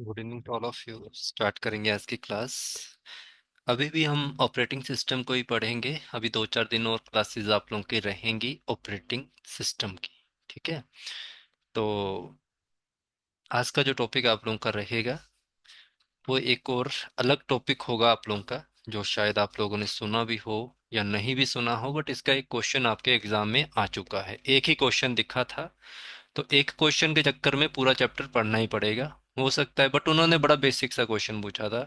Good evening to all of you. Start करेंगे आज की क्लास। अभी भी हम ऑपरेटिंग सिस्टम को ही पढ़ेंगे। अभी 2-4 दिन और क्लासेस आप लोगों की रहेंगी ऑपरेटिंग सिस्टम की। ठीक है। तो आज का जो टॉपिक आप लोगों का रहेगा वो एक और अलग टॉपिक होगा आप लोगों का, जो शायद आप लोगों ने सुना भी हो या नहीं भी सुना हो, बट इसका एक क्वेश्चन आपके एग्जाम में आ चुका है। एक ही क्वेश्चन दिखा था, तो एक क्वेश्चन के चक्कर में पूरा चैप्टर पढ़ना ही पड़ेगा। हो सकता है, बट उन्होंने बड़ा बेसिक सा क्वेश्चन पूछा था,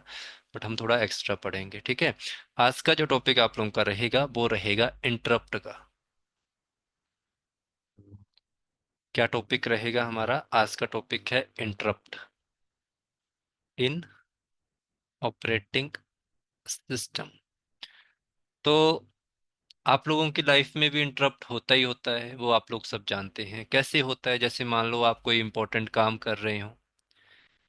बट हम थोड़ा एक्स्ट्रा पढ़ेंगे। ठीक है। आज का जो टॉपिक आप लोगों का रहेगा वो रहेगा इंटरप्ट का। क्या टॉपिक रहेगा हमारा? आज का टॉपिक है इंटरप्ट इन ऑपरेटिंग सिस्टम। तो आप लोगों की लाइफ में भी इंटरप्ट होता ही होता है, वो आप लोग सब जानते हैं कैसे होता है। जैसे मान लो आप कोई इंपॉर्टेंट काम कर रहे हो,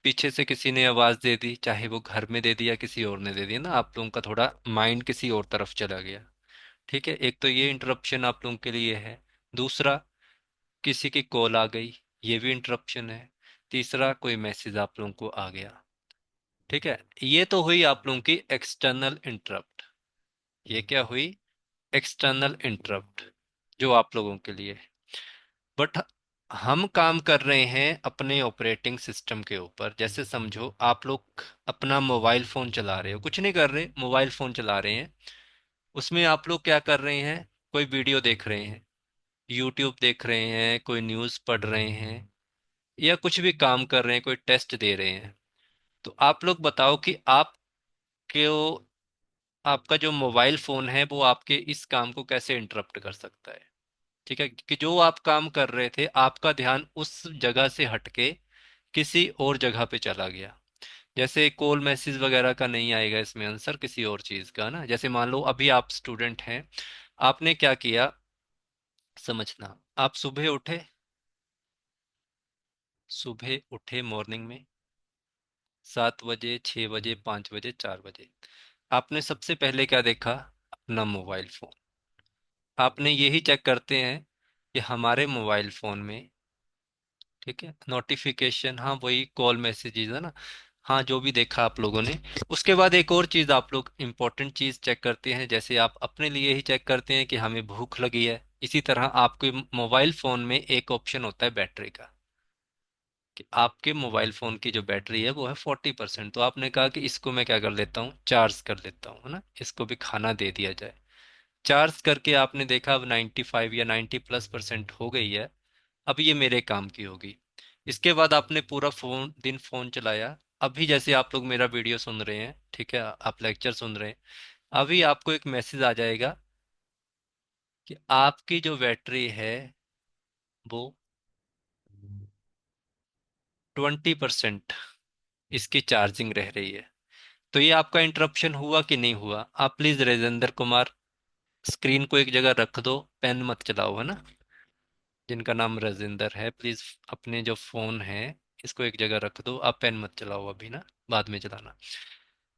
पीछे से किसी ने आवाज दे दी, चाहे वो घर में दे दी या किसी और ने दे दी ना, आप लोगों का थोड़ा माइंड किसी और तरफ चला गया। ठीक है, एक तो ये इंटरप्शन आप लोगों के लिए है। दूसरा, किसी की कॉल आ गई, ये भी इंटरप्शन है। तीसरा, कोई मैसेज आप लोगों को आ गया। ठीक है, ये तो हुई आप लोगों की एक्सटर्नल इंटरप्ट। ये क्या हुई? एक्सटर्नल इंटरप्ट, जो आप लोगों के लिए। बट हम काम कर रहे हैं अपने ऑपरेटिंग सिस्टम के ऊपर। जैसे समझो आप लोग अपना मोबाइल फोन चला रहे हो, कुछ नहीं कर रहे, मोबाइल फोन चला रहे हैं। उसमें आप लोग क्या कर रहे हैं? कोई वीडियो देख रहे हैं, यूट्यूब देख रहे हैं, कोई न्यूज़ पढ़ रहे हैं, या कुछ भी काम कर रहे हैं, कोई टेस्ट दे रहे हैं। तो आप लोग बताओ कि आपका जो मोबाइल फोन है वो आपके इस काम को कैसे इंटरप्ट कर सकता है? ठीक है, कि जो आप काम कर रहे थे आपका ध्यान उस जगह से हटके किसी और जगह पे चला गया। जैसे कॉल मैसेज वगैरह का नहीं आएगा इसमें आंसर, किसी और चीज का ना। जैसे मान लो अभी आप स्टूडेंट हैं, आपने क्या किया, समझना। आप सुबह उठे, मॉर्निंग में 7 बजे, 6 बजे, 5 बजे, 4 बजे, आपने सबसे पहले क्या देखा? अपना मोबाइल फोन। आपने यही चेक करते हैं कि हमारे मोबाइल फोन में, ठीक है, नोटिफिकेशन, हाँ वही कॉल मैसेजेस है ना, हाँ जो भी देखा आप लोगों ने। उसके बाद एक और चीज़ आप लोग इम्पोर्टेंट चीज़ चेक करते हैं। जैसे आप अपने लिए ही चेक करते हैं कि हमें भूख लगी है, इसी तरह आपके मोबाइल फ़ोन में एक ऑप्शन होता है बैटरी का, कि आपके मोबाइल फ़ोन की जो बैटरी है वो है 40%। तो आपने कहा कि इसको मैं क्या कर लेता हूँ, चार्ज कर लेता हूँ, है ना, इसको भी खाना दे दिया जाए। चार्ज करके आपने देखा अब 95 या 90+% हो गई है, अब ये मेरे काम की होगी। इसके बाद आपने पूरा दिन फोन चलाया। अभी जैसे आप लोग मेरा वीडियो सुन रहे हैं, ठीक है, आप लेक्चर सुन रहे हैं, अभी आपको एक मैसेज आ जाएगा कि आपकी जो बैटरी है वो 20% इसकी चार्जिंग रह रही है। तो ये आपका इंटरप्शन हुआ कि नहीं हुआ? आप प्लीज राजेंद्र कुमार स्क्रीन को एक जगह रख दो, पेन मत चलाओ, है ना। जिनका नाम राजेंद्र है, प्लीज अपने जो फोन है इसको एक जगह रख दो, आप पेन मत चलाओ अभी ना, बाद में चलाना।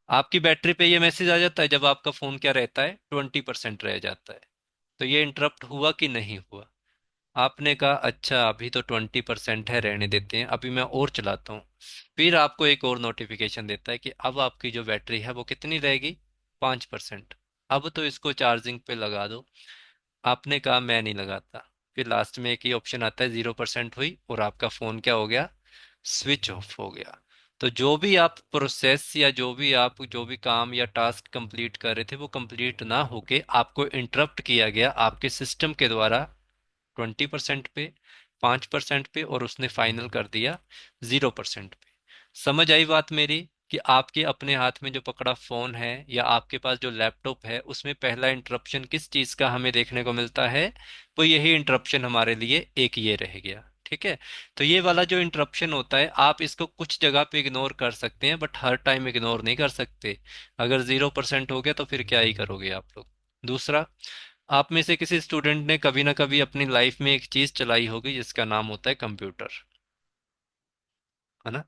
आपकी बैटरी पे ये मैसेज आ जाता है जब आपका फोन क्या रहता है, 20% रह जाता है। तो ये इंटरप्ट हुआ कि नहीं हुआ? आपने कहा अच्छा अभी तो 20% है, रहने देते हैं, अभी मैं और चलाता हूँ। फिर आपको एक और नोटिफिकेशन देता है कि अब आपकी जो बैटरी है वो कितनी रहेगी, 5%। अब तो इसको चार्जिंग पे लगा दो। आपने कहा मैं नहीं लगाता। फिर लास्ट में एक ही ऑप्शन आता है, 0% हुई और आपका फोन क्या हो गया, स्विच ऑफ हो गया। तो जो भी आप प्रोसेस या जो भी काम या टास्क कंप्लीट कर रहे थे वो कंप्लीट ना होके आपको इंटरप्ट किया गया आपके सिस्टम के द्वारा, 20% पे, 5% पे, और उसने फाइनल कर दिया 0% पे। समझ आई बात मेरी? कि आपके अपने हाथ में जो पकड़ा फोन है या आपके पास जो लैपटॉप है उसमें पहला इंटरप्शन किस चीज का हमें देखने को मिलता है? तो यही इंटरप्शन हमारे लिए एक ये रह गया। ठीक है। तो ये वाला जो इंटरप्शन होता है आप इसको कुछ जगह पे इग्नोर कर सकते हैं, बट हर टाइम इग्नोर नहीं कर सकते। अगर 0% हो गया तो फिर क्या ही करोगे आप लोग। दूसरा, आप में से किसी स्टूडेंट ने कभी ना कभी अपनी लाइफ में एक चीज चलाई होगी जिसका नाम होता है कंप्यूटर, है ना।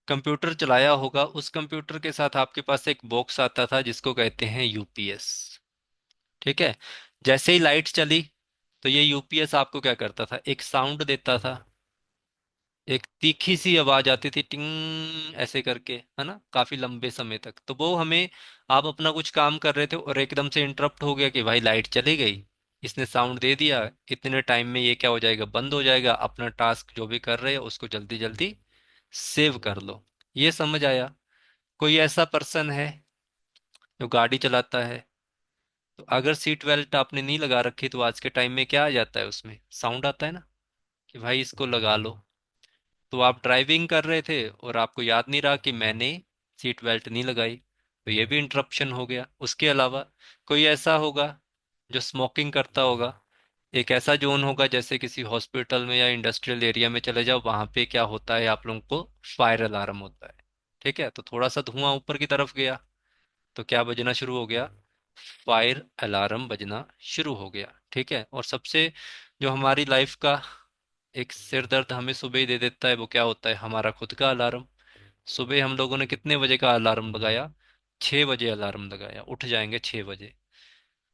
कंप्यूटर चलाया होगा, उस कंप्यूटर के साथ आपके पास एक बॉक्स आता था जिसको कहते हैं यूपीएस। ठीक है। जैसे ही लाइट चली तो ये यूपीएस आपको क्या करता था, एक साउंड देता था। एक तीखी सी आवाज आती थी, टिंग ऐसे करके, है ना, काफी लंबे समय तक। तो वो हमें, आप अपना कुछ काम कर रहे थे और एकदम से इंटरप्ट हो गया कि भाई लाइट चली गई, इसने साउंड दे दिया, इतने टाइम में ये क्या हो जाएगा, बंद हो जाएगा, अपना टास्क जो भी कर रहे हो उसको जल्दी जल्दी सेव कर लो। ये समझ आया? कोई ऐसा पर्सन है जो गाड़ी चलाता है, तो अगर सीट बेल्ट आपने नहीं लगा रखी तो आज के टाइम में क्या आ जाता है, उसमें साउंड आता है ना, कि भाई इसको लगा लो। तो आप ड्राइविंग कर रहे थे और आपको याद नहीं रहा कि मैंने सीट बेल्ट नहीं लगाई, तो ये भी इंटरप्शन हो गया। उसके अलावा कोई ऐसा होगा जो स्मोकिंग करता होगा, एक ऐसा जोन होगा जैसे किसी हॉस्पिटल में या इंडस्ट्रियल एरिया में चले जाओ, वहां पे क्या होता है, आप लोगों को फायर अलार्म होता है। ठीक है, तो थोड़ा सा धुआं ऊपर की तरफ गया तो क्या बजना शुरू हो गया, फायर अलार्म बजना शुरू हो गया। ठीक है, और सबसे जो हमारी लाइफ का एक सिर दर्द हमें सुबह ही दे देता है, वो क्या होता है, हमारा खुद का अलार्म। सुबह हम लोगों ने कितने बजे का अलार्म लगाया, 6 बजे अलार्म लगाया, उठ जाएंगे 6 बजे।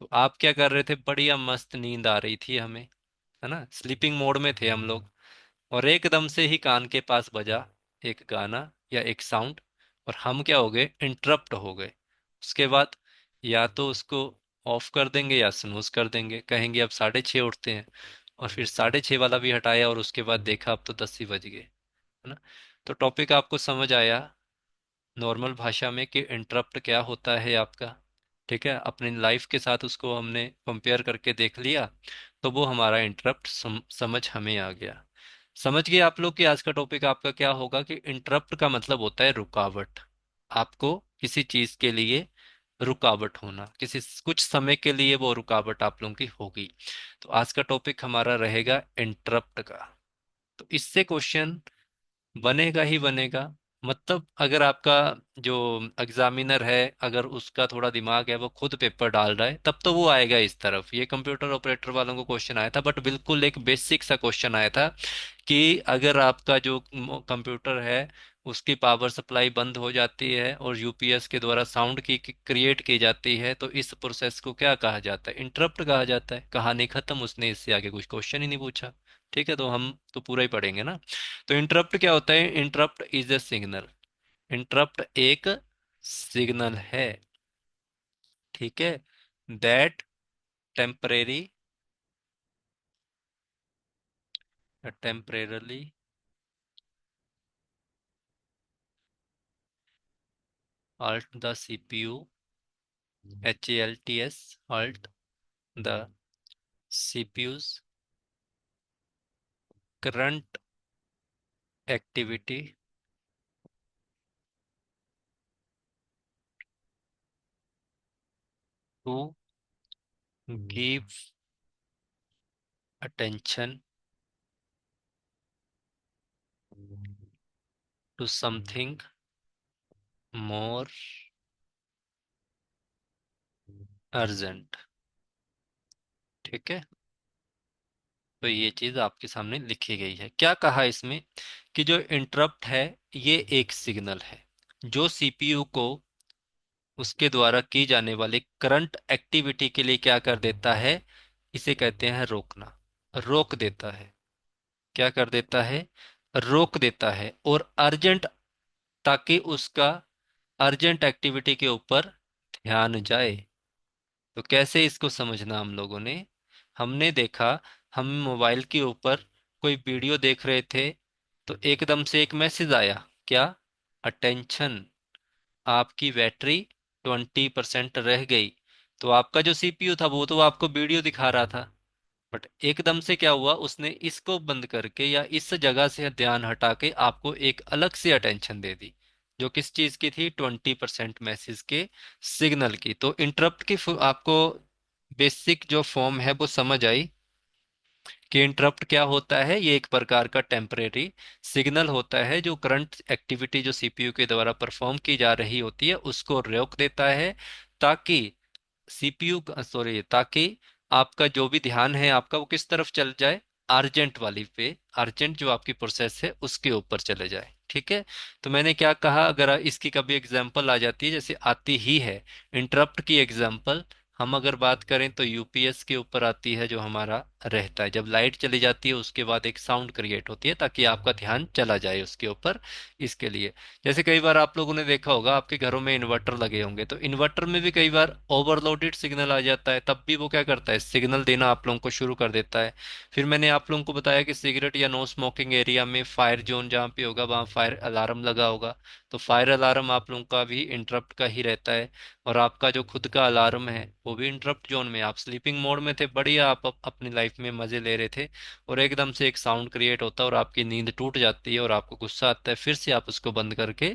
तो आप क्या कर रहे थे, बढ़िया मस्त नींद आ रही थी हमें, है ना, स्लीपिंग मोड में थे हम लोग, और एकदम से ही कान के पास बजा एक गाना या एक साउंड, और हम क्या हो गए, इंटरप्ट हो गए। उसके बाद या तो उसको ऑफ कर देंगे या स्नूज कर देंगे, कहेंगे अब 6:30 उठते हैं, और फिर 6:30 वाला भी हटाया और उसके बाद देखा अब तो 10 ही बज गए, है ना। तो टॉपिक आपको समझ आया नॉर्मल भाषा में कि इंटरप्ट क्या होता है आपका। ठीक है, अपनी लाइफ के साथ उसको हमने कंपेयर करके देख लिया, तो वो हमारा इंटरप्ट समझ हमें आ गया। समझ गए आप लोग कि आज का टॉपिक आपका क्या होगा, कि इंटरप्ट का मतलब होता है रुकावट। आपको किसी चीज के लिए रुकावट होना, किसी कुछ समय के लिए वो रुकावट आप लोगों की होगी। तो आज का टॉपिक हमारा रहेगा इंटरप्ट का। तो इससे क्वेश्चन बनेगा ही बनेगा। मतलब अगर आपका जो एग्जामिनर है, अगर उसका थोड़ा दिमाग है, वो खुद पेपर डाल रहा है, तब तो वो आएगा इस तरफ। ये कंप्यूटर ऑपरेटर वालों को क्वेश्चन आया था, बट बिल्कुल एक बेसिक सा क्वेश्चन आया था कि अगर आपका जो कंप्यूटर है उसकी पावर सप्लाई बंद हो जाती है और यूपीएस के द्वारा साउंड की क्रिएट की जाती है, तो इस प्रोसेस को क्या कहा जाता है, इंटरप्ट कहा जाता है। कहानी खत्म, उसने इससे आगे कुछ क्वेश्चन ही नहीं पूछा। ठीक है, तो हम तो पूरा ही पढ़ेंगे ना। तो इंटरप्ट क्या होता है, interrupt is a signal. Interrupt एक सिग्नल है, ठीक है, that temporary temporarily halt the CPU, HALTS, halt the CPU's current activity to give attention to something more urgent। ठीक है, तो ये चीज आपके सामने लिखी गई है। क्या कहा इसमें, कि जो इंटरप्ट है ये एक सिग्नल है जो सीपीयू को उसके द्वारा की जाने वाली करंट एक्टिविटी के लिए क्या कर देता है, इसे कहते हैं रोकना। रोक देता है, क्या कर देता है, रोक देता है, और अर्जेंट, ताकि उसका अर्जेंट एक्टिविटी के ऊपर ध्यान जाए। तो कैसे इसको समझना हम लोगों ने, हमने देखा, हम मोबाइल के ऊपर कोई वीडियो देख रहे थे, तो एकदम से एक मैसेज आया, क्या, अटेंशन, आपकी बैटरी 20% रह गई। तो आपका जो सीपीयू था वो तो आपको वीडियो दिखा रहा था, बट एकदम से क्या हुआ, उसने इसको बंद करके या इस जगह से ध्यान हटा के आपको एक अलग से अटेंशन दे दी, जो किस चीज की थी, 20% मैसेज के सिग्नल की। तो इंटरप्ट की आपको बेसिक जो फॉर्म है वो समझ आई, कि इंटरप्ट क्या होता है, ये एक प्रकार का टेम्परेरी सिग्नल होता है जो करंट एक्टिविटी जो सीपीयू के द्वारा परफॉर्म की जा रही होती है उसको रोक देता है, ताकि सीपीयू, सॉरी, ताकि आपका जो भी ध्यान है आपका वो किस तरफ चल जाए, अर्जेंट वाली पे, अर्जेंट जो आपकी प्रोसेस है उसके ऊपर चले जाए। ठीक है, तो मैंने क्या कहा, अगर इसकी कभी एग्जांपल आ जाती है, जैसे आती ही है इंटरप्ट की एग्जांपल, हम अगर बात करें तो यूपीएस के ऊपर आती है, जो हमारा रहता है। जब लाइट चली जाती है उसके बाद एक साउंड क्रिएट होती है ताकि आपका ध्यान चला जाए उसके ऊपर। इसके लिए जैसे कई बार आप लोगों ने देखा होगा आपके घरों में इन्वर्टर लगे होंगे, तो इन्वर्टर में भी कई बार ओवरलोडेड सिग्नल आ जाता है, तब भी वो क्या करता है, सिग्नल देना आप लोगों को शुरू कर देता है। फिर मैंने आप लोगों को बताया कि सिगरेट या नो स्मोकिंग एरिया में फायर जोन जहाँ पे होगा वहाँ फायर अलार्म लगा होगा, तो फायर अलार्म आप लोगों का भी इंटरप्ट का ही रहता है। और आपका जो खुद का अलार्म है वो भी इंटरप्ट जोन में, आप स्लीपिंग मोड में थे, बढ़िया आप अपनी लाइफ में मजे ले रहे थे, और एकदम से एक साउंड क्रिएट होता है और आपकी नींद टूट जाती है और आपको गुस्सा आता है, फिर से आप उसको बंद करके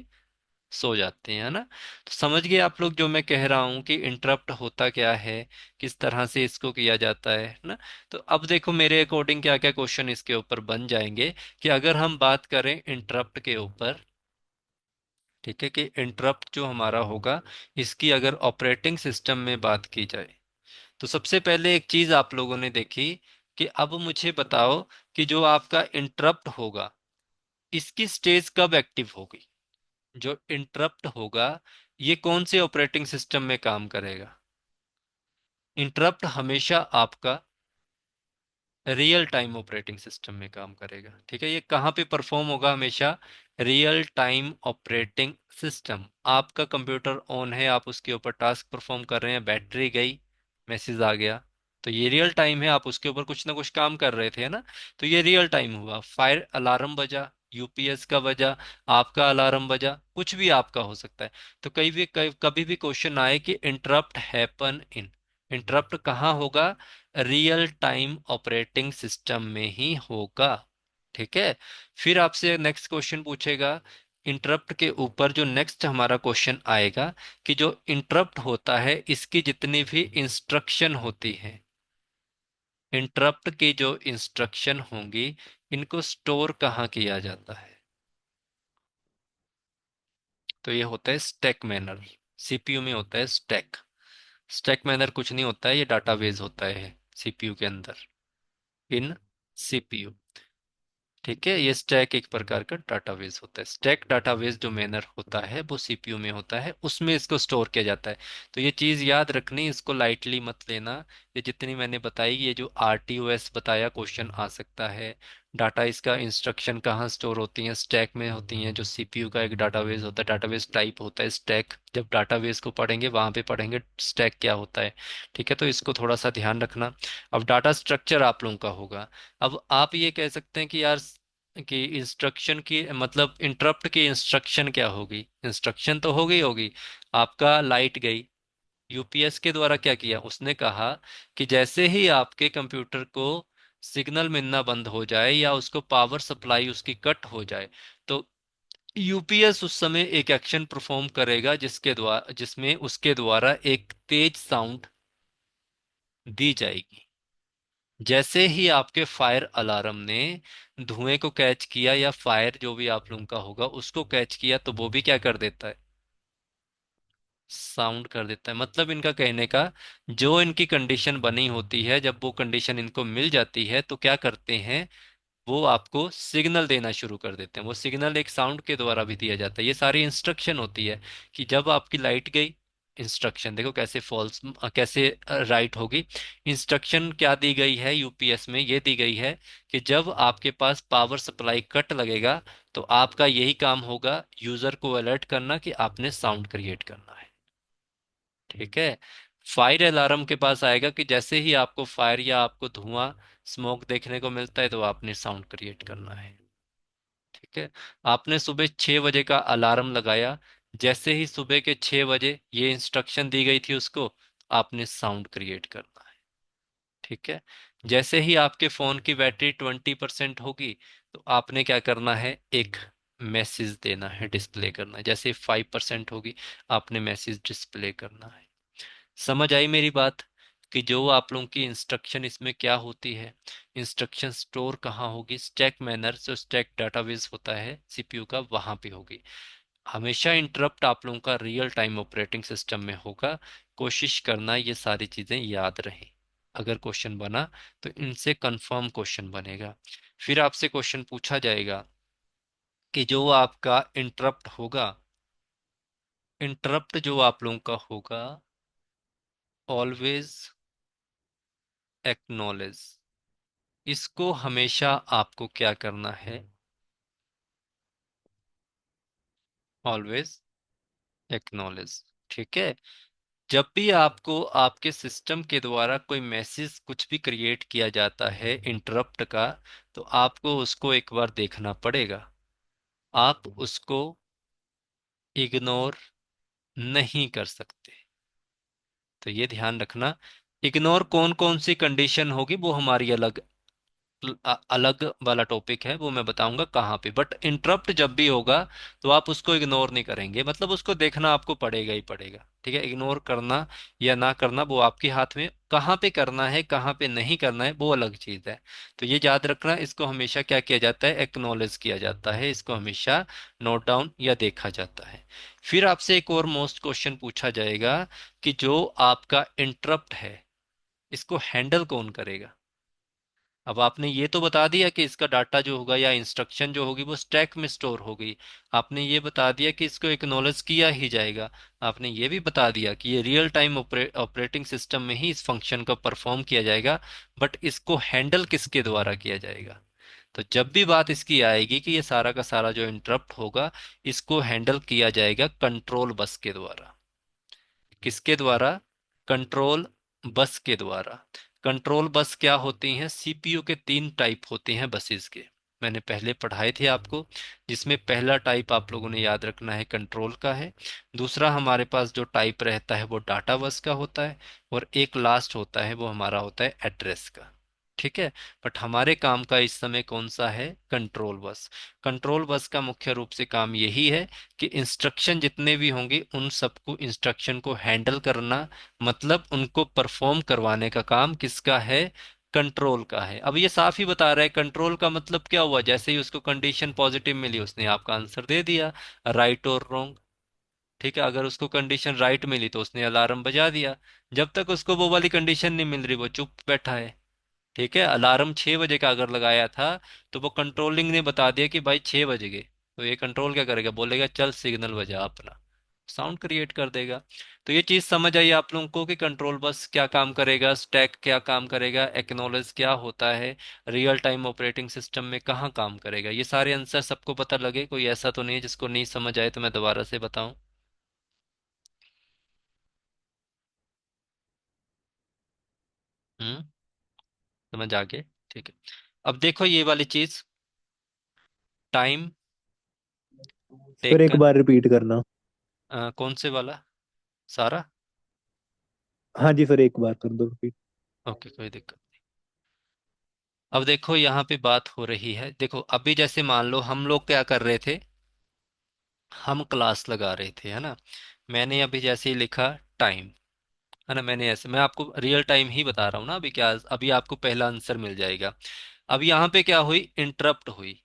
सो जाते हैं, है ना। तो समझ गए आप लोग जो मैं कह रहा हूँ कि इंटरप्ट होता क्या है, किस तरह से इसको किया जाता है ना। तो अब देखो मेरे अकॉर्डिंग क्या क्या क्वेश्चन इसके ऊपर बन जाएंगे, कि अगर हम बात करें इंटरप्ट के ऊपर, ठीक है, कि इंटरप्ट जो हमारा होगा इसकी अगर ऑपरेटिंग सिस्टम में बात की जाए, तो सबसे पहले एक चीज आप लोगों ने देखी कि अब मुझे बताओ कि जो आपका इंटरप्ट होगा इसकी स्टेज कब एक्टिव होगी। जो इंटरप्ट होगा ये कौन से ऑपरेटिंग सिस्टम में काम करेगा। इंटरप्ट हमेशा आपका रियल टाइम ऑपरेटिंग सिस्टम में काम करेगा, ठीक है। ये कहाँ पे परफॉर्म होगा हमेशा, रियल टाइम ऑपरेटिंग सिस्टम। आपका कंप्यूटर ऑन है, आप उसके ऊपर टास्क परफॉर्म कर रहे हैं, बैटरी गई, मैसेज आ गया, तो ये रियल टाइम है, आप उसके ऊपर कुछ ना कुछ काम कर रहे थे, है ना। तो ये रियल टाइम हुआ। फायर अलार्म बजा, यूपीएस का बजा, आपका अलार्म बजा, कुछ भी आपका हो सकता है। तो कभी भी क्वेश्चन आए कि इंटरप्ट हैपन इन, इंटरप्ट कहाँ होगा, रियल टाइम ऑपरेटिंग सिस्टम में ही होगा, ठीक है। फिर आपसे नेक्स्ट क्वेश्चन पूछेगा, इंटरप्ट के ऊपर जो नेक्स्ट हमारा क्वेश्चन आएगा कि जो इंटरप्ट होता है इसकी जितनी भी इंस्ट्रक्शन होती है, इंटरप्ट की जो इंस्ट्रक्शन होंगी इनको स्टोर कहाँ किया जाता है। तो ये होता है स्टैक मैनर, सीपीयू में होता है स्टैक। स्टैक मैनर कुछ नहीं होता है, ये डाटाबेस होता है सीपीयू के अंदर, इन सीपीयू, ठीक है। ये स्टैक एक प्रकार का डाटाबेस होता है। स्टैक डाटाबेस जो मैनर होता है वो सीपीयू में होता है, उसमें इसको स्टोर किया जाता है। तो ये चीज़ याद रखनी, इसको लाइटली मत लेना। ये जितनी मैंने बताई, ये जो आरटीओएस बताया क्वेश्चन आ सकता है। डाटा इसका इंस्ट्रक्शन कहाँ स्टोर होती हैं, स्टैक में होती हैं। जो सीपीयू का एक डाटाबेस होता है, डाटाबेस टाइप होता है स्टैक, जब डाटाबेस को पढ़ेंगे वहां पे पढ़ेंगे स्टैक क्या होता है, ठीक है। तो इसको थोड़ा सा ध्यान रखना। अब डाटा स्ट्रक्चर आप लोगों का होगा। अब आप ये कह सकते हैं कि यार कि इंस्ट्रक्शन की मतलब इंटरप्ट की इंस्ट्रक्शन क्या होगी, इंस्ट्रक्शन तो होगी होगी। आपका लाइट गई, यूपीएस के द्वारा क्या किया, उसने कहा कि जैसे ही आपके कंप्यूटर को सिग्नल मिलना बंद हो जाए या उसको पावर सप्लाई उसकी कट हो जाए, तो यूपीएस उस समय एक एक्शन परफॉर्म करेगा जिसमें उसके द्वारा एक तेज साउंड दी जाएगी। जैसे ही आपके फायर अलार्म ने धुएं को कैच किया या फायर जो भी आप लोगों का होगा उसको कैच किया, तो वो भी क्या कर देता है, साउंड कर देता है। मतलब इनका कहने का जो इनकी कंडीशन बनी होती है, जब वो कंडीशन इनको मिल जाती है तो क्या करते हैं, वो आपको सिग्नल देना शुरू कर देते हैं। वो सिग्नल एक साउंड के द्वारा भी दिया जाता है। ये सारी इंस्ट्रक्शन होती है कि जब आपकी लाइट गई, इंस्ट्रक्शन देखो कैसे फॉल्स कैसे राइट होगी। इंस्ट्रक्शन क्या दी गई है यूपीएस में, ये दी गई है कि जब आपके पास पावर सप्लाई कट लगेगा तो आपका यही काम होगा, यूजर को अलर्ट करना कि आपने साउंड क्रिएट करना है, ठीक है। फायर अलार्म के पास आएगा कि जैसे ही आपको फायर या आपको धुआं स्मोक देखने को मिलता है तो आपने साउंड क्रिएट करना है, ठीक है। आपने सुबह 6 बजे का अलार्म लगाया, जैसे ही सुबह के 6 बजे ये इंस्ट्रक्शन दी गई थी उसको, आपने साउंड क्रिएट करना है, ठीक है। जैसे ही आपके फोन की बैटरी 20% होगी तो आपने क्या करना है, एक मैसेज देना है, डिस्प्ले करना है। जैसे 5% होगी आपने मैसेज डिस्प्ले करना है। समझ आई मेरी बात, कि जो आप लोगों की इंस्ट्रक्शन इसमें क्या होती है, इंस्ट्रक्शन स्टोर कहाँ होगी, स्टैक मैनर जो स्टैक डाटाबेस होता है सीपीयू का वहां पे होगी। हमेशा इंटरप्ट आप लोगों का रियल टाइम ऑपरेटिंग सिस्टम में होगा। कोशिश करना ये सारी चीजें याद रहें। अगर क्वेश्चन बना तो इनसे कंफर्म क्वेश्चन बनेगा। फिर आपसे क्वेश्चन पूछा जाएगा कि जो आपका इंटरप्ट होगा, इंटरप्ट जो आप लोगों का होगा, ऑलवेज एक्नॉलेज, इसको हमेशा आपको क्या करना है, ऑलवेज एक्नॉलेज। ठीक है। जब भी आपको आपके सिस्टम के द्वारा कोई मैसेज कुछ भी क्रिएट किया जाता है इंटरप्ट का, तो आपको उसको एक बार देखना पड़ेगा। आप उसको इग्नोर नहीं कर सकते। तो ये ध्यान रखना। इग्नोर कौन कौन सी कंडीशन होगी वो हमारी अलग वाला टॉपिक है, वो मैं बताऊंगा कहाँ पे। बट इंटरप्ट जब भी होगा तो आप उसको इग्नोर नहीं करेंगे, मतलब उसको देखना आपको पड़ेगा ही पड़ेगा। ठीक है। इग्नोर करना या ना करना वो आपके हाथ में, कहाँ पे करना है कहाँ पे नहीं करना है वो अलग चीज है। तो ये याद रखना, इसको हमेशा क्या किया जाता है, एक्नॉलेज किया जाता है, इसको हमेशा नोट डाउन या देखा जाता है। फिर आपसे एक और मोस्ट क्वेश्चन पूछा जाएगा कि जो आपका इंटरप्ट है इसको हैंडल कौन करेगा। अब आपने ये तो बता दिया कि इसका डाटा जो होगा या इंस्ट्रक्शन जो होगी वो स्टैक में स्टोर होगी। आपने ये बता दिया कि इसको एक्नॉलेज किया ही जाएगा। आपने ये भी बता दिया कि ये रियल टाइम ऑपरेटिंग सिस्टम में ही इस फंक्शन को परफॉर्म किया जाएगा। बट इसको हैंडल किसके द्वारा किया जाएगा। तो जब भी बात इसकी आएगी कि ये सारा का सारा जो इंटरप्ट होगा इसको हैंडल किया जाएगा कंट्रोल बस के द्वारा। किसके द्वारा, कंट्रोल बस के द्वारा। कंट्रोल बस क्या होती हैं, सीपीयू के तीन टाइप होते हैं बसेस के। मैंने पहले पढ़ाए थे आपको, जिसमें पहला टाइप आप लोगों ने याद रखना है कंट्रोल का है। दूसरा हमारे पास जो टाइप रहता है वो डाटा बस का होता है। और एक लास्ट होता है वो हमारा होता है एड्रेस का। ठीक है। बट हमारे काम का इस समय कौन सा है, कंट्रोल बस। कंट्रोल बस का मुख्य रूप से काम यही है कि इंस्ट्रक्शन जितने भी होंगे उन सबको इंस्ट्रक्शन को हैंडल करना, मतलब उनको परफॉर्म करवाने का काम किसका है, कंट्रोल का है। अब ये साफ ही बता रहा है कंट्रोल का मतलब क्या हुआ, जैसे ही उसको कंडीशन पॉजिटिव मिली उसने आपका आंसर दे दिया, राइट और रॉन्ग। ठीक है। अगर उसको कंडीशन राइट मिली तो उसने अलार्म बजा दिया। जब तक उसको वो वाली कंडीशन नहीं मिल रही वो चुप बैठा है। ठीक है। अलार्म 6 बजे का अगर लगाया था तो वो कंट्रोलिंग ने बता दिया कि भाई 6 बज गए, तो ये कंट्रोल क्या करेगा, बोलेगा चल सिग्नल बजा अपना, साउंड क्रिएट कर देगा। तो ये चीज समझ आई आप लोगों को कि कंट्रोल बस क्या काम करेगा, स्टैक क्या काम करेगा, एक्नॉलेज क्या होता है, रियल टाइम ऑपरेटिंग सिस्टम में कहाँ काम करेगा। ये सारे आंसर सबको पता लगे, कोई ऐसा तो नहीं है जिसको नहीं समझ आए, तो मैं दोबारा से बताऊं। हम्म। समझ आ गए। ठीक है। अब देखो ये वाली चीज, टाइम फिर एक टेकन। बार रिपीट करना। कौन से वाला, सारा। हाँ जी, फिर एक बार कर दो रिपीट। ओके कोई दिक्कत। अब देखो यहाँ पे बात हो रही है, देखो अभी जैसे मान लो हम लोग क्या कर रहे थे, हम क्लास लगा रहे थे है ना। मैंने अभी जैसे ही लिखा टाइम, है ना, मैंने ऐसे, मैं आपको रियल टाइम ही बता रहा हूँ ना अभी क्या, अभी आपको पहला आंसर मिल जाएगा। अब यहाँ पे क्या हुई, इंटरप्ट हुई।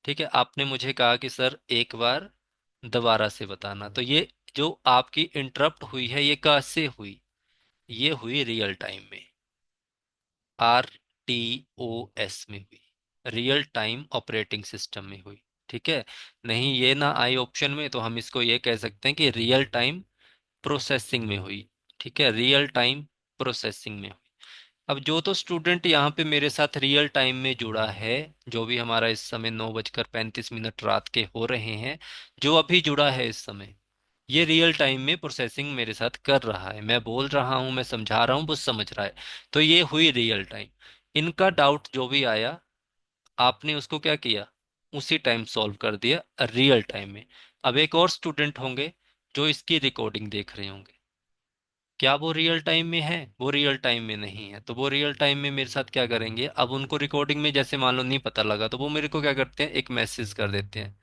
ठीक है। आपने मुझे कहा कि सर एक बार दोबारा से बताना, तो ये जो आपकी इंटरप्ट हुई है ये कैसे हुई, ये हुई रियल टाइम में, RTOS में हुई, रियल टाइम ऑपरेटिंग सिस्टम में हुई। ठीक है। नहीं ये ना आई ऑप्शन में तो हम इसको ये कह सकते हैं कि रियल टाइम प्रोसेसिंग में हुई। ठीक है। रियल टाइम प्रोसेसिंग में हुई। अब जो तो स्टूडेंट यहाँ पे मेरे साथ रियल टाइम में जुड़ा है, जो भी हमारा इस समय 9:35 रात के हो रहे हैं, जो अभी जुड़ा है इस समय, ये रियल टाइम में प्रोसेसिंग मेरे साथ कर रहा है, मैं बोल रहा हूँ मैं समझा रहा हूँ वो समझ रहा है। तो ये हुई रियल टाइम। इनका डाउट जो भी आया आपने उसको क्या किया, उसी टाइम सॉल्व कर दिया रियल टाइम में। अब एक और स्टूडेंट होंगे जो इसकी रिकॉर्डिंग देख रहे होंगे, क्या वो रियल टाइम में है, वो रियल टाइम में नहीं है, तो वो रियल टाइम में मेरे साथ क्या करेंगे, अब उनको रिकॉर्डिंग में जैसे मान लो नहीं पता लगा तो वो मेरे को क्या करते हैं, एक मैसेज कर देते हैं,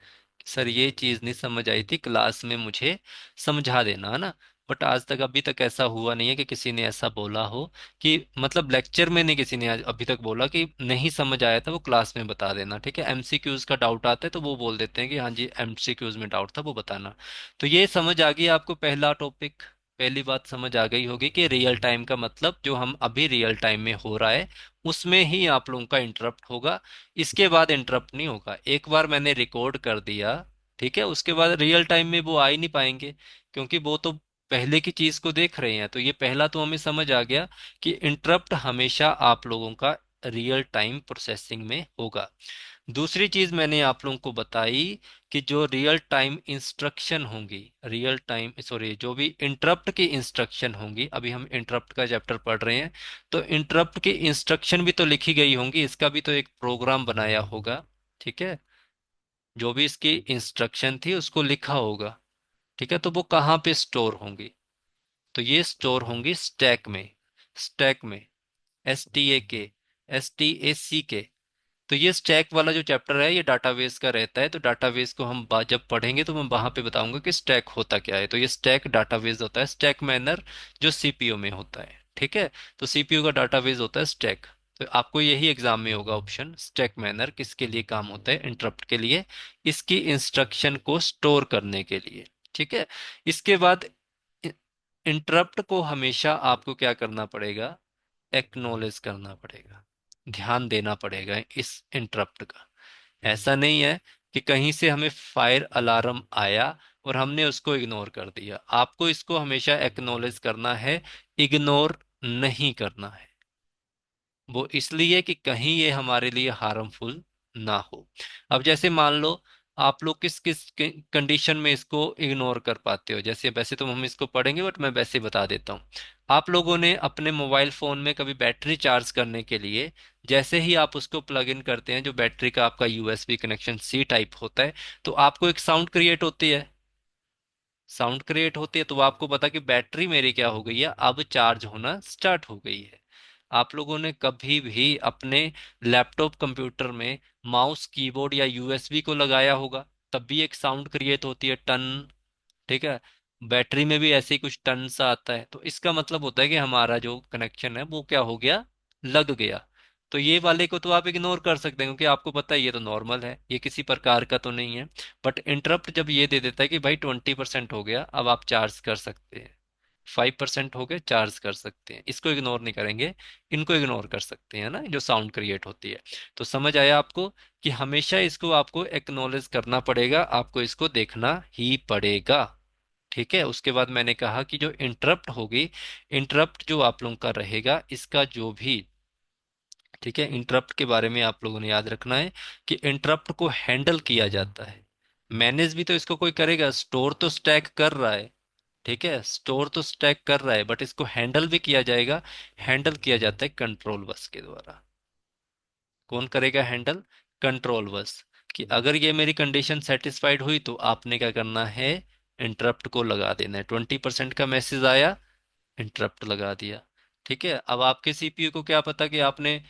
सर ये चीज नहीं समझ आई थी क्लास में, मुझे समझा देना, है ना। बट आज तक अभी तक ऐसा हुआ नहीं है कि किसी ने ऐसा बोला हो कि, मतलब लेक्चर में नहीं किसी ने आज अभी तक बोला कि नहीं समझ आया था वो क्लास में बता देना। ठीक है। एमसीक्यूज का डाउट आता है तो वो बोल देते हैं कि हाँ जी एमसीक्यूज में डाउट था वो बताना। तो ये समझ आ गई आपको पहला टॉपिक, पहली बात समझ आ गई होगी कि रियल टाइम का मतलब जो हम अभी रियल टाइम में हो रहा है उसमें ही आप लोगों का इंटरप्ट होगा, इसके बाद इंटरप्ट नहीं होगा। एक बार मैंने रिकॉर्ड कर दिया, ठीक है, उसके बाद रियल टाइम में वो आ ही नहीं पाएंगे, क्योंकि वो तो पहले की चीज को देख रहे हैं। तो ये पहला तो हमें समझ आ गया कि इंटरप्ट हमेशा आप लोगों का रियल टाइम प्रोसेसिंग में होगा। दूसरी चीज मैंने आप लोगों को बताई कि जो रियल टाइम इंस्ट्रक्शन होंगी, रियल टाइम सॉरी जो भी इंटरप्ट की इंस्ट्रक्शन होंगी, अभी हम इंटरप्ट का चैप्टर पढ़ रहे हैं, तो इंटरप्ट की इंस्ट्रक्शन भी तो लिखी गई होंगी, इसका भी तो एक प्रोग्राम बनाया होगा। ठीक है, जो भी इसकी इंस्ट्रक्शन थी उसको लिखा होगा। ठीक है, तो वो कहाँ पे स्टोर होंगी? तो ये स्टोर होंगी स्टैक में। स्टैक में, STAK, STAC के। तो ये स्टैक वाला जो चैप्टर है ये डाटाबेस का रहता है, तो डाटाबेस को हम जब पढ़ेंगे तो मैं वहां पे बताऊंगा कि स्टैक होता क्या है। तो ये स्टैक डाटाबेस होता है, स्टैक मैनर जो सीपीयू में होता है। ठीक है, तो सीपीयू का डाटाबेस होता है स्टैक। तो आपको यही एग्जाम में होगा ऑप्शन, स्टैक मैनर किसके लिए काम होता है? इंटरप्ट के लिए, इसकी इंस्ट्रक्शन को स्टोर करने के लिए। ठीक है, इसके बाद इंटरप्ट को हमेशा आपको क्या करना पड़ेगा? एक्नॉलेज करना पड़ेगा, ध्यान देना पड़ेगा इस इंटरप्ट का। ऐसा नहीं है कि कहीं से हमें फायर अलार्म आया और हमने उसको इग्नोर कर दिया। आपको इसको हमेशा एक्नॉलेज करना है, इग्नोर नहीं करना है। वो इसलिए कि कहीं ये हमारे लिए हार्मफुल ना हो। अब जैसे मान लो आप लोग किस किस कंडीशन में इसको इग्नोर कर पाते हो, जैसे वैसे तो हम इसको पढ़ेंगे बट मैं वैसे बता देता हूँ। आप लोगों ने अपने मोबाइल फोन में कभी बैटरी चार्ज करने के लिए, जैसे ही आप उसको प्लग इन करते हैं, जो बैटरी का आपका यूएसबी कनेक्शन सी टाइप होता है, तो आपको एक साउंड क्रिएट होती है। साउंड क्रिएट होती है तो आपको पता कि बैटरी मेरी क्या हो गई है, अब चार्ज होना स्टार्ट हो गई है। आप लोगों ने कभी भी अपने लैपटॉप कंप्यूटर में माउस कीबोर्ड या यूएसबी को लगाया होगा, तब भी एक साउंड क्रिएट होती है, टन। ठीक है, बैटरी में भी ऐसे ही कुछ टन सा आता है, तो इसका मतलब होता है कि हमारा जो कनेक्शन है वो क्या हो गया? लग गया। तो ये वाले को तो आप इग्नोर कर सकते हैं क्योंकि आपको पता है ये तो नॉर्मल है, ये किसी प्रकार का तो नहीं है। बट इंटरप्ट जब ये दे देता है कि भाई 20% हो गया, अब आप चार्ज कर सकते हैं, 5% हो गए, चार्ज कर सकते हैं, इसको इग्नोर नहीं करेंगे, इनको इग्नोर कर सकते हैं ना, जो साउंड क्रिएट होती है। तो समझ आया आपको कि हमेशा इसको आपको एक्नॉलेज करना पड़ेगा, आपको इसको देखना ही पड़ेगा। ठीक है, उसके बाद मैंने कहा कि जो इंटरप्ट होगी, इंटरप्ट जो आप लोगों का रहेगा, इसका जो भी, ठीक है, इंटरप्ट के बारे में आप लोगों ने याद रखना है कि इंटरप्ट को हैंडल किया जाता है। मैनेज भी तो इसको कोई करेगा, स्टोर तो स्टैक कर रहा है। ठीक है, स्टोर तो स्टैक कर रहा है बट इसको हैंडल भी किया जाएगा। हैंडल किया जाता है कंट्रोल बस के द्वारा। कौन करेगा हैंडल? Control bus. कि अगर ये मेरी कंडीशन सेटिस्फाइड हुई तो आपने क्या करना है? इंटरप्ट को लगा देना है। 20% का मैसेज आया, इंटरप्ट लगा दिया। ठीक है, अब आपके सीपीयू को क्या पता कि आपने,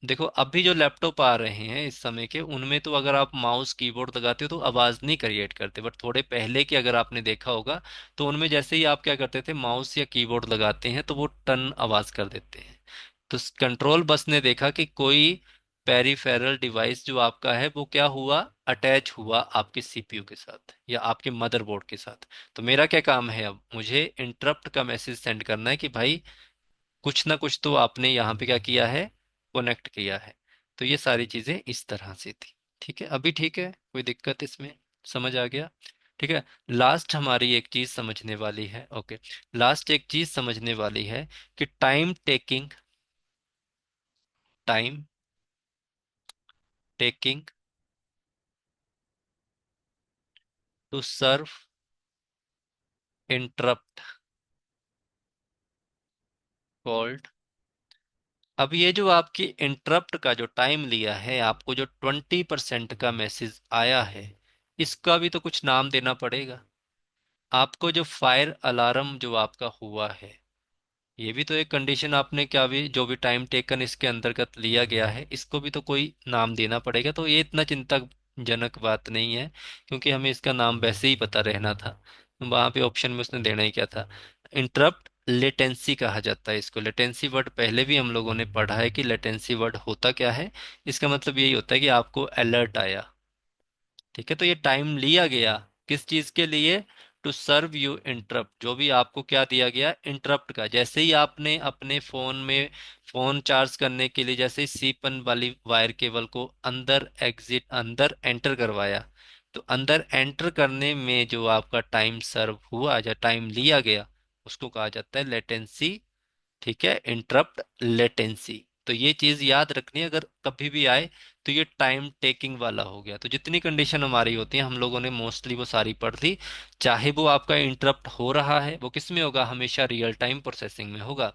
देखो अभी जो लैपटॉप आ रहे हैं इस समय के, उनमें तो अगर आप माउस कीबोर्ड लगाते हो तो आवाज नहीं क्रिएट करते, बट थोड़े पहले की अगर आपने देखा होगा तो उनमें जैसे ही आप क्या करते थे, माउस या कीबोर्ड लगाते हैं तो वो टन आवाज कर देते हैं। तो कंट्रोल बस ने देखा कि कोई पेरिफेरल डिवाइस जो आपका है वो क्या हुआ? अटैच हुआ आपके सीपीयू के साथ या आपके मदरबोर्ड के साथ। तो मेरा क्या काम है? अब मुझे इंटरप्ट का मैसेज सेंड करना है कि भाई कुछ ना कुछ तो आपने यहाँ पे क्या किया है? कनेक्ट किया है। तो ये सारी चीजें इस तरह से थी। ठीक है, अभी ठीक है, कोई दिक्कत इसमें? समझ आ गया? ठीक है, लास्ट हमारी एक चीज समझने वाली है। ओके, लास्ट एक चीज समझने वाली है कि time taking to serve interrupt called. अब ये जो आपकी इंटरप्ट का जो टाइम लिया है, आपको जो 20% का मैसेज आया है, इसका भी तो कुछ नाम देना पड़ेगा। आपको जो फायर अलार्म जो आपका हुआ है, ये भी तो एक कंडीशन, आपने क्या भी जो भी टाइम टेकन इसके अंतर्गत लिया गया है, इसको भी तो कोई नाम देना पड़ेगा। तो ये इतना चिंताजनक बात नहीं है क्योंकि हमें इसका नाम वैसे ही पता रहना था। वहां पे ऑप्शन में उसने देना ही क्या था? इंटरप्ट लेटेंसी कहा जाता है इसको। लेटेंसी वर्ड पहले भी हम लोगों ने पढ़ा है कि लेटेंसी वर्ड होता क्या है। इसका मतलब यही होता है कि आपको अलर्ट आया। ठीक है, तो ये टाइम लिया गया किस चीज के लिए? टू सर्व यू इंटरप्ट, जो भी आपको क्या दिया गया इंटरप्ट का। जैसे ही आपने अपने फोन में फोन चार्ज करने के लिए जैसे ही सीपन वाली वायर केबल को अंदर एग्जिट अंदर एंटर करवाया, तो अंदर एंटर करने में जो आपका टाइम सर्व हुआ या टाइम लिया गया, उसको कहा जाता है लेटेंसी। ठीक है, इंटरप्ट लेटेंसी। तो ये चीज याद रखनी है, अगर कभी भी आए तो ये टाइम टेकिंग वाला हो गया। तो जितनी कंडीशन हमारी होती है हम लोगों ने मोस्टली वो सारी पढ़ ली। चाहे वो आपका इंटरप्ट हो रहा है, वो किस में होगा, हमेशा रियल टाइम प्रोसेसिंग में होगा।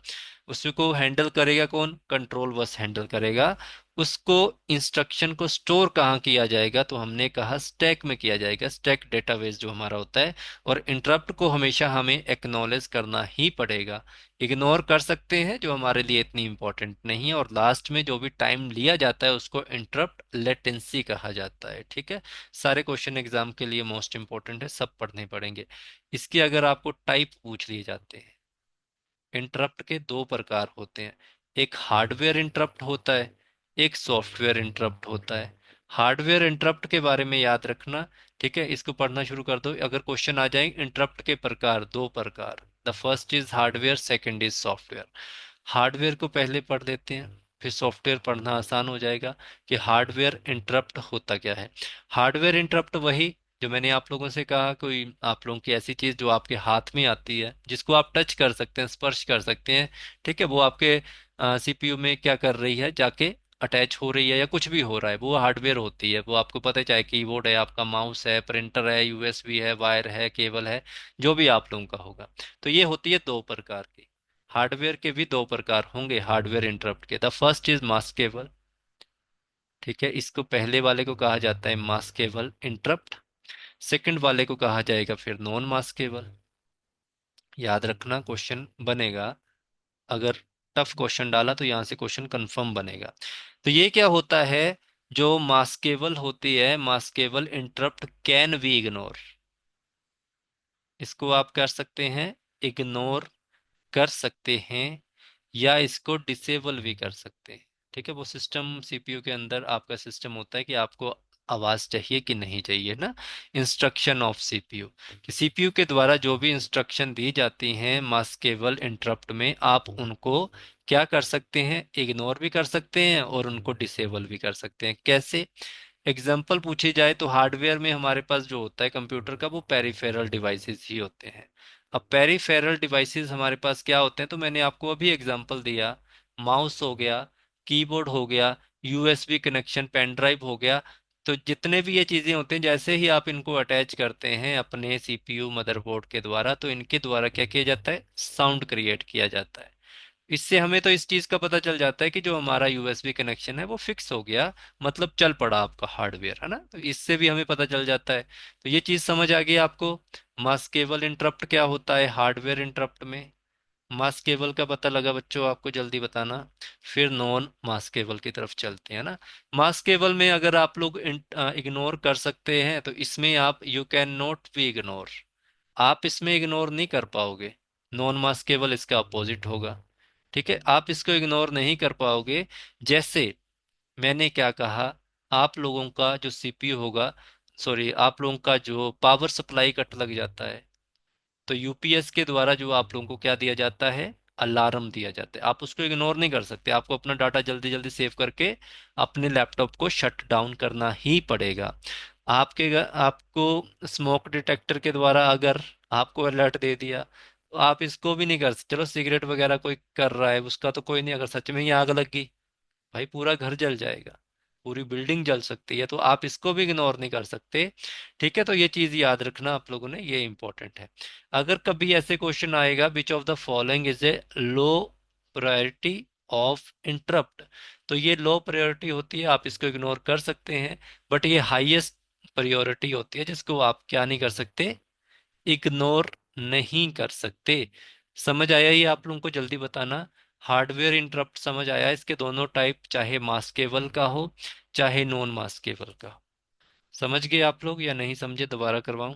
उसको हैंडल करेगा कौन, कंट्रोल बस हैंडल करेगा। उसको इंस्ट्रक्शन को स्टोर कहाँ किया जाएगा, तो हमने कहा स्टैक में किया जाएगा, स्टैक डेटाबेस जो हमारा होता है। और इंटरप्ट को हमेशा हमें एक्नॉलेज करना ही पड़ेगा। इग्नोर कर सकते हैं जो हमारे लिए इतनी इंपॉर्टेंट नहीं है, और लास्ट में जो भी टाइम लिया जाता है उसको इंटरप्ट लेटेंसी कहा जाता है। ठीक है। सारे क्वेश्चन एग्जाम के लिए मोस्ट इंपॉर्टेंट है, सब पढ़ने पड़ेंगे। इसकी अगर आपको टाइप पूछ लिए जाते हैं, इंटरप्ट के दो प्रकार होते हैं। एक हार्डवेयर इंटरप्ट होता है, एक सॉफ्टवेयर इंटरप्ट होता है। हार्डवेयर इंटरप्ट के बारे में याद रखना। ठीक है, इसको पढ़ना शुरू कर दो। अगर क्वेश्चन आ जाए इंटरप्ट के प्रकार, दो प्रकार, the first is hardware, second is software. Hardware को पहले पढ़ लेते हैं, फिर सॉफ्टवेयर पढ़ना आसान हो जाएगा कि हार्डवेयर इंटरप्ट होता क्या है। हार्डवेयर इंटरप्ट वही जो मैंने आप लोगों से कहा, कोई आप लोगों की ऐसी चीज जो आपके हाथ में आती है, जिसको आप टच कर सकते हैं, स्पर्श कर सकते हैं। ठीक है, वो आपके सीपीयू में क्या कर रही है, जाके अटैच हो रही है या कुछ भी हो रहा है, वो हार्डवेयर होती है। वो आपको पता है, चाहे कीबोर्ड है, आपका माउस है, प्रिंटर है, यूएसबी है, वायर है, केबल है, जो भी आप लोगों का होगा। तो ये होती है दो प्रकार की। हार्डवेयर के भी दो प्रकार होंगे हार्डवेयर इंटरप्ट के। The first is maskable. ठीक है, इसको पहले वाले को कहा जाता है मास्केबल इंटरप्ट। सेकंड वाले को कहा जाएगा फिर नॉन मास्केबल। याद रखना क्वेश्चन बनेगा, अगर टफ क्वेश्चन डाला तो यहाँ से क्वेश्चन कंफर्म बनेगा। तो ये क्या होता है, जो मास्केबल होती है, maskable interrupt can be ignore. इसको आप कर सकते हैं इग्नोर, कर सकते हैं, या इसको डिसेबल भी कर सकते हैं। ठीक है, वो सिस्टम सीपीयू के अंदर आपका सिस्टम होता है कि आपको आवाज चाहिए कि नहीं चाहिए ना। इंस्ट्रक्शन ऑफ सीपीयू, कि सीपीयू के द्वारा जो भी इंस्ट्रक्शन दी जाती हैं मास्केबल इंटरप्ट में, आप उनको क्या कर सकते हैं, इग्नोर भी कर सकते हैं और उनको डिसेबल भी कर सकते हैं। कैसे, एग्जाम्पल पूछी जाए तो हार्डवेयर में हमारे पास जो होता है कंप्यूटर का, वो पेरिफेरल डिवाइसेस ही होते हैं। अब पेरिफेरल डिवाइसेस हमारे पास क्या होते हैं, तो मैंने आपको अभी एग्जांपल दिया, माउस हो गया, कीबोर्ड हो गया, यूएसबी कनेक्शन, पेन ड्राइव हो गया। तो जितने भी ये चीजें होते हैं, जैसे ही आप इनको अटैच करते हैं अपने सीपीयू मदरबोर्ड के द्वारा, तो इनके द्वारा क्या किया जाता है, साउंड क्रिएट किया जाता है। इससे हमें तो इस चीज का पता चल जाता है कि जो हमारा यूएसबी कनेक्शन है वो फिक्स हो गया, मतलब चल पड़ा आपका हार्डवेयर, है ना। तो इससे भी हमें पता चल जाता है। तो ये चीज समझ आ गई आपको। मास केबल इंटरप्ट क्या होता है हार्डवेयर इंटरप्ट में। मास केबल का पता लगा बच्चों आपको, जल्दी बताना। फिर नॉन मास केबल की तरफ चलते हैं ना। मास केबल में अगर आप लोग इग्नोर कर सकते हैं, तो इसमें आप you can not be ignore, आप इसमें इग्नोर नहीं कर पाओगे। नॉन मास केबल इसका अपोजिट होगा। ठीक है, आप इसको इग्नोर नहीं कर पाओगे। जैसे मैंने क्या कहा, आप लोगों का जो सीपीयू होगा, सॉरी, आप लोगों का जो पावर सप्लाई कट लग जाता है, तो यूपीएस के द्वारा जो आप लोगों को क्या दिया जाता है, अलार्म दिया जाता है। आप उसको इग्नोर नहीं कर सकते, आपको अपना डाटा जल्दी जल्दी सेव करके अपने लैपटॉप को शट डाउन करना ही पड़ेगा। आपको स्मोक डिटेक्टर के द्वारा अगर आपको अलर्ट दे दिया, तो आप इसको भी नहीं कर सकते। चलो सिगरेट वगैरह कोई कर रहा है उसका तो कोई नहीं, अगर सच में ही आग लग गई, भाई पूरा घर जल जाएगा, पूरी बिल्डिंग जल सकती है, तो आप इसको भी इग्नोर नहीं कर सकते। ठीक है, तो ये चीज याद रखना आप लोगों ने, ये इंपॉर्टेंट है। अगर कभी ऐसे क्वेश्चन आएगा, विच of the following is a low priority of interrupt, तो ये लो प्रायोरिटी होती है, आप इसको इग्नोर कर सकते हैं। बट ये हाईएस्ट प्रायोरिटी होती है, जिसको आप क्या नहीं कर सकते, इग्नोर नहीं कर सकते। समझ आया ये आप लोगों को, जल्दी बताना। हार्डवेयर इंटरप्ट समझ आया, इसके दोनों टाइप, चाहे मास्केबल का हो चाहे नॉन मास्केबल का हो। समझ गए आप लोग या नहीं समझे, दोबारा करवाऊं।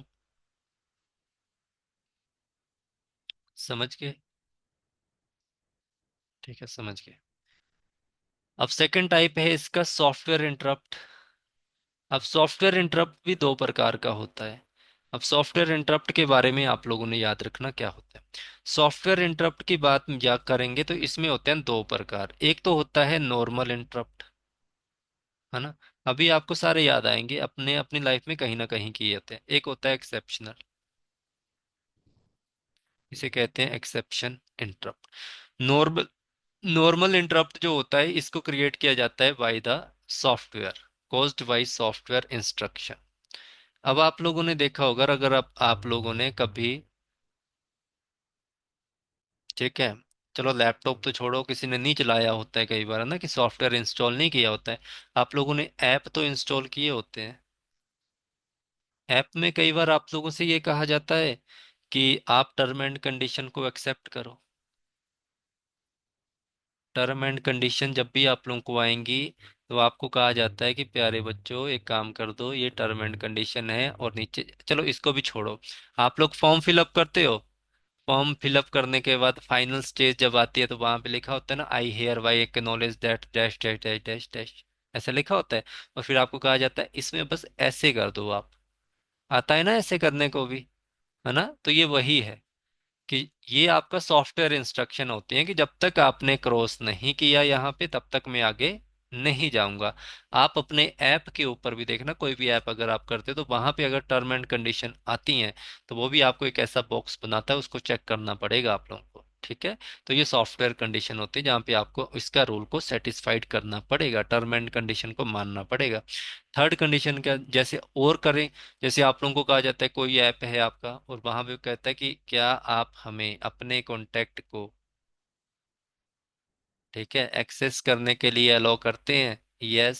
समझ गए, ठीक है, समझ गए। अब सेकंड टाइप है इसका, सॉफ्टवेयर इंटरप्ट। अब सॉफ्टवेयर इंटरप्ट भी दो प्रकार का होता है। अब सॉफ्टवेयर इंटरप्ट के बारे में आप लोगों ने याद रखना क्या होता है। सॉफ्टवेयर इंटरप्ट की बात याद करेंगे तो इसमें होते हैं दो प्रकार। एक तो होता है नॉर्मल इंटरप्ट, है ना। अभी आपको सारे याद आएंगे, अपने अपनी लाइफ में कहीं ना कहीं किए होते हैं। एक होता है एक्सेप्शनल, इसे कहते हैं exception interrupt. Normal normal interrupt जो होता है इसको क्रिएट किया जाता है by the software, caused by software instruction. अब आप लोगों ने देखा होगा, अगर आप लोगों ने कभी, ठीक है, चलो लैपटॉप तो छोड़ो, किसी ने नहीं चलाया होता है कई बार, है ना, कि सॉफ्टवेयर इंस्टॉल नहीं किया होता है, आप लोगों ने ऐप तो इंस्टॉल किए होते हैं। ऐप में कई बार आप लोगों से ये कहा जाता है कि आप टर्म एंड कंडीशन को एक्सेप्ट करो। टर्म एंड कंडीशन जब भी आप लोगों को आएंगी तो आपको कहा जाता है कि प्यारे बच्चों एक काम कर दो, ये टर्म एंड कंडीशन है, और नीचे चलो इसको भी छोड़ो, आप लोग फॉर्म फिलअप करते हो, फॉर्म फिलअप करने के बाद फाइनल स्टेज जब आती है तो वहां पे लिखा होता है ना, I hereby acknowledge that dash dash dash dash dash, ऐसा लिखा होता है। और फिर आपको कहा जाता है इसमें बस ऐसे कर दो आप, आता है ना ऐसे करने को भी, है ना, तो ये वही है कि ये आपका सॉफ्टवेयर इंस्ट्रक्शन होती है कि जब तक आपने क्रॉस नहीं किया यहाँ पे तब तक मैं आगे नहीं जाऊंगा। आप अपने ऐप के ऊपर भी देखना, कोई भी ऐप अगर आप करते हो तो वहां पे अगर टर्म एंड कंडीशन आती हैं तो वो भी आपको एक ऐसा बॉक्स बनाता है, उसको चेक करना पड़ेगा आप लोगों को, ठीक है। तो ये सॉफ्टवेयर कंडीशन होती है जहाँ पे आपको इसका रूल को सेटिस्फाइड करना पड़ेगा, टर्म एंड कंडीशन को मानना पड़ेगा। थर्ड कंडीशन क्या, जैसे और करें, जैसे आप लोगों को कहा जाता है कोई ऐप है आपका और वहां पे वो कहता है कि क्या आप हमें अपने कॉन्टेक्ट को, ठीक है, एक्सेस करने के लिए अलाउ करते हैं, यस,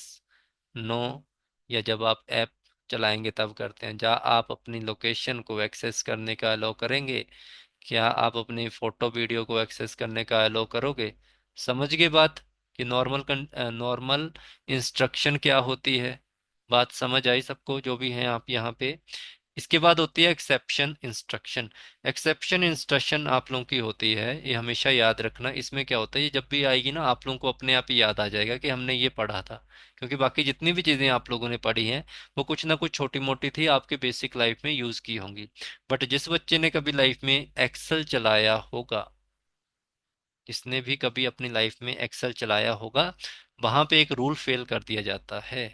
नो, या जब आप ऐप चलाएंगे तब करते हैं, जहाँ आप अपनी लोकेशन को एक्सेस करने का अलाउ करेंगे, क्या आप अपनी फोटो वीडियो को एक्सेस करने का अलाउ करोगे। समझ गए बात, कि नॉर्मल इंस्ट्रक्शन क्या होती है। बात समझ आई सबको जो भी हैं आप यहाँ पे। इसके बाद होती है एक्सेप्शन इंस्ट्रक्शन। एक्सेप्शन इंस्ट्रक्शन आप लोगों की होती है, ये हमेशा याद रखना, इसमें क्या होता है, ये जब भी आएगी ना आप लोगों को अपने आप ही याद आ जाएगा कि हमने ये पढ़ा था, क्योंकि बाकी जितनी भी चीज़ें आप लोगों ने पढ़ी हैं वो कुछ ना कुछ छोटी मोटी थी, आपके बेसिक लाइफ में यूज़ की होंगी। बट जिस बच्चे ने कभी लाइफ में एक्सेल चलाया होगा, जिसने भी कभी अपनी लाइफ में एक्सेल चलाया होगा, वहां पे एक रूल फेल कर दिया जाता है।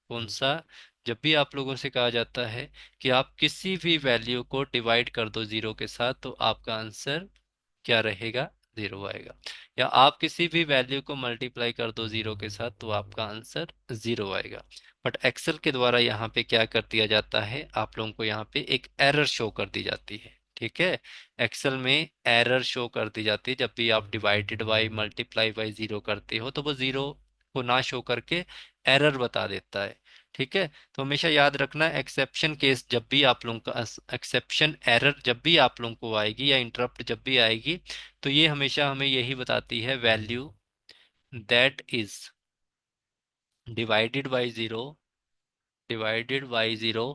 कौन सा, जब भी आप लोगों से कहा जाता है कि आप किसी भी वैल्यू को डिवाइड कर दो जीरो के साथ तो आपका आंसर क्या रहेगा, जीरो आएगा। या आप किसी भी वैल्यू को मल्टीप्लाई कर दो जीरो के साथ तो आपका आंसर जीरो आएगा। बट एक्सेल के द्वारा यहाँ पे क्या कर दिया जाता है, आप लोगों को यहाँ पे एक एरर शो कर दी जाती है, ठीक है। एक्सेल में एरर शो कर दी जाती है, जब भी आप divided by multiply by zero करते हो तो वो जीरो को ना शो करके एरर बता देता है, ठीक है। तो हमेशा याद रखना, एक्सेप्शन केस जब भी आप लोगों का, एक्सेप्शन एरर जब भी आप लोगों को आएगी या इंटरप्ट जब भी आएगी, तो ये हमेशा हमें यही बताती है, value that is divided by zero, divided by zero,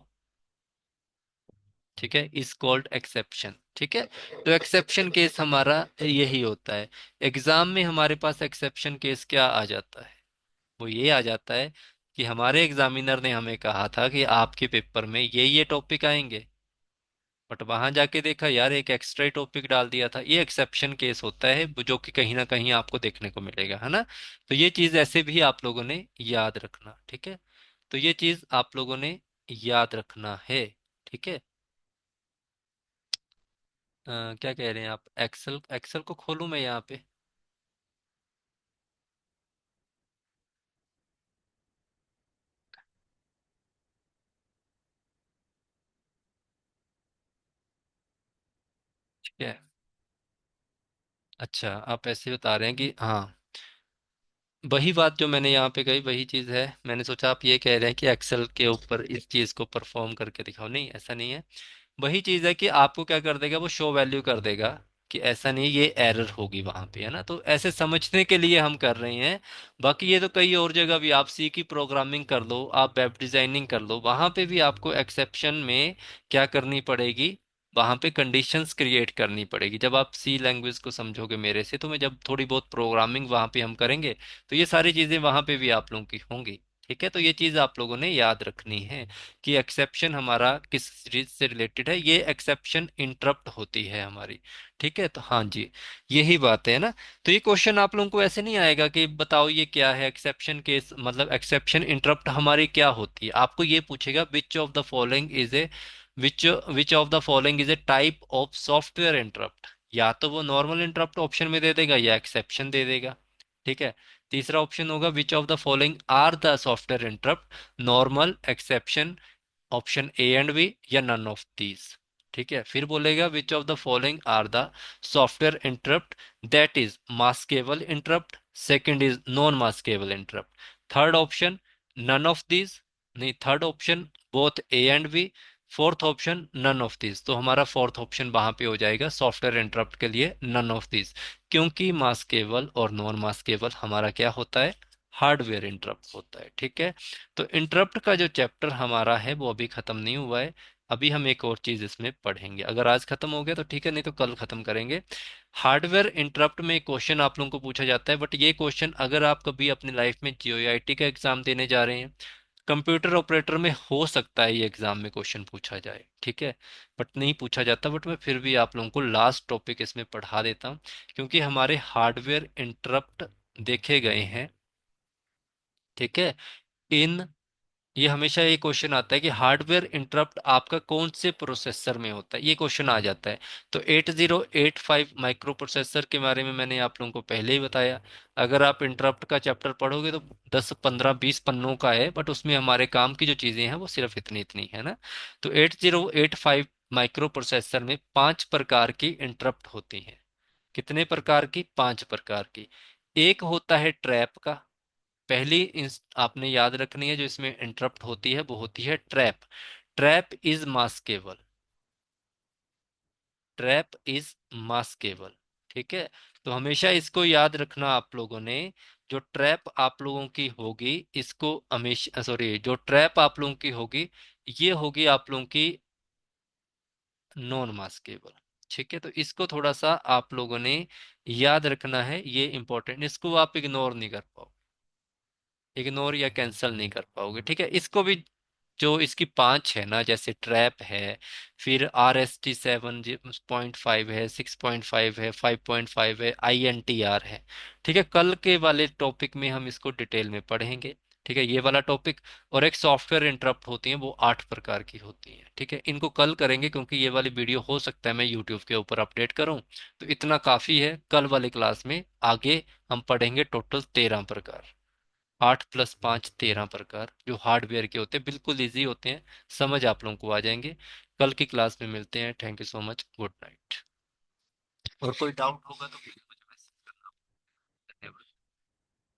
ठीक है, इज कॉल्ड एक्सेप्शन, ठीक है। तो एक्सेप्शन केस हमारा यही होता है। एग्जाम में हमारे पास एक्सेप्शन केस क्या आ जाता है, वो ये आ जाता है कि हमारे एग्जामिनर ने हमें कहा था कि आपके पेपर में ये टॉपिक आएंगे, बट वहां जाके देखा यार एक एक्स्ट्रा ही टॉपिक डाल दिया था, ये एक्सेप्शन केस होता है जो कि कहीं ना कहीं आपको देखने को मिलेगा, है ना। तो ये चीज ऐसे भी आप लोगों ने याद रखना, ठीक है। तो ये चीज आप लोगों ने याद रखना है, ठीक है। क्या कह रहे हैं आप, एक्सेल, एक्सेल को खोलूं मैं यहाँ पे, ठीक है। अच्छा आप ऐसे बता रहे हैं कि हाँ, वही बात जो मैंने यहाँ पे कही वही चीज़ है, मैंने सोचा आप ये कह रहे हैं कि एक्सेल के ऊपर इस चीज़ को परफॉर्म करके दिखाओ, नहीं ऐसा नहीं है। वही चीज़ है कि आपको क्या कर देगा, वो शो वैल्यू कर देगा कि ऐसा नहीं ये एरर होगी वहां पे, है ना, तो ऐसे समझने के लिए हम कर रहे हैं। बाकी ये तो कई और जगह भी, आप सी की प्रोग्रामिंग कर लो, आप वेब डिजाइनिंग कर लो, वहां पे भी आपको एक्सेप्शन में क्या करनी पड़ेगी, वहां पे कंडीशंस क्रिएट करनी पड़ेगी। जब आप सी लैंग्वेज को समझोगे मेरे से, तो मैं जब थोड़ी बहुत प्रोग्रामिंग वहां पे हम करेंगे तो ये सारी चीजें वहां पे भी आप लोगों की होंगी, ठीक है। तो ये चीज आप लोगों ने याद रखनी है कि एक्सेप्शन हमारा किस चीज से रिलेटेड है, ये एक्सेप्शन इंटरप्ट होती है हमारी, ठीक है। तो हाँ जी, यही बात है ना। तो ये क्वेश्चन आप लोगों को ऐसे नहीं आएगा कि बताओ ये क्या है एक्सेप्शन केस, मतलब एक्सेप्शन इंटरप्ट हमारी क्या होती है, आपको ये पूछेगा विच of the following is a, which which of the following is a type of software interrupt, या तो वो नॉर्मल इंटरप्ट ऑप्शन में दे देगा या एक्सेप्शन दे देगा, ठीक है। तीसरा ऑप्शन होगा which of the following are the software interrupt, normal, exception, option A and B, या नन ऑफ दीज। ठीक है, फिर बोलेगा which of the following are the software interrupt that is maskable interrupt, second is non maskable interrupt, third option none of these, नहीं third option both A and B, fourth option none of these. तो हमारा fourth option वहां पे हो जाएगा software interrupt के लिए none of these, क्योंकि मास्केबल और नॉन मास्केबल हमारा क्या होता है, हार्डवेयर इंटरप्ट होता है। ठीक है, तो इंटरप्ट का जो चैप्टर हमारा है वो अभी खत्म नहीं हुआ है। अभी हम एक और चीज इसमें पढ़ेंगे, अगर आज खत्म हो गया तो ठीक है, नहीं तो कल खत्म करेंगे। हार्डवेयर इंटरप्ट में क्वेश्चन आप लोगों को पूछा जाता है, बट ये क्वेश्चन अगर आप कभी अपनी लाइफ में जीओआईटी का एग्जाम देने जा रहे हैं, कंप्यूटर ऑपरेटर में हो सकता है ये एग्जाम में क्वेश्चन पूछा जाए, ठीक है, बट नहीं पूछा जाता। बट मैं फिर भी आप लोगों को लास्ट टॉपिक इसमें पढ़ा देता हूँ, क्योंकि हमारे हार्डवेयर इंटरप्ट देखे गए हैं। ठीक है, इन ये हमेशा ये क्वेश्चन आता है कि हार्डवेयर इंटरप्ट आपका कौन से प्रोसेसर में होता है, ये क्वेश्चन आ जाता है। तो 8085 माइक्रो प्रोसेसर के बारे में मैंने आप लोगों को पहले ही बताया। अगर आप इंटरप्ट का चैप्टर पढ़ोगे तो 10 15 20 पन्नों का है, बट उसमें हमारे काम की जो चीजें हैं वो सिर्फ इतनी इतनी है ना। तो 8085 माइक्रो प्रोसेसर में 5 प्रकार की इंटरप्ट होती हैं। कितने प्रकार की, 5 प्रकार की। एक होता है ट्रैप का। पहली आपने याद रखनी है जो इसमें इंटरप्ट होती है वो होती है trap. Trap is maskable, trap is maskable. ठीक है, तो हमेशा इसको याद रखना आप लोगों ने। जो ट्रैप आप लोगों की होगी इसको हमेशा, सॉरी, जो ट्रैप आप लोगों की होगी ये होगी आप लोगों की नॉन मास्केबल। ठीक है, तो इसको थोड़ा सा आप लोगों ने याद रखना है, ये इंपॉर्टेंट, इसको आप इग्नोर नहीं कर पाओ, इग्नोर या कैंसिल नहीं कर पाओगे। ठीक है, इसको भी, जो इसकी 5 है ना, जैसे ट्रैप है, फिर RST 7.5 है, 6.5 है, 5.5 है, INTR है। ठीक है, कल के वाले टॉपिक में हम इसको डिटेल में पढ़ेंगे। ठीक है, ये वाला टॉपिक। और एक सॉफ्टवेयर इंटरप्ट होती है, वो 8 प्रकार की होती है। ठीक है, इनको कल करेंगे, क्योंकि ये वाली वीडियो हो सकता है मैं यूट्यूब के ऊपर अपडेट करूं। तो इतना काफी है, कल वाली क्लास में आगे हम पढ़ेंगे टोटल 13 प्रकार। 8 + 5 13 प्रकार जो हार्डवेयर के होते हैं, बिल्कुल इजी होते हैं, समझ आप लोगों को आ जाएंगे। कल की क्लास में मिलते हैं। Thank you so much, good night. और कोई डाउट होगा तो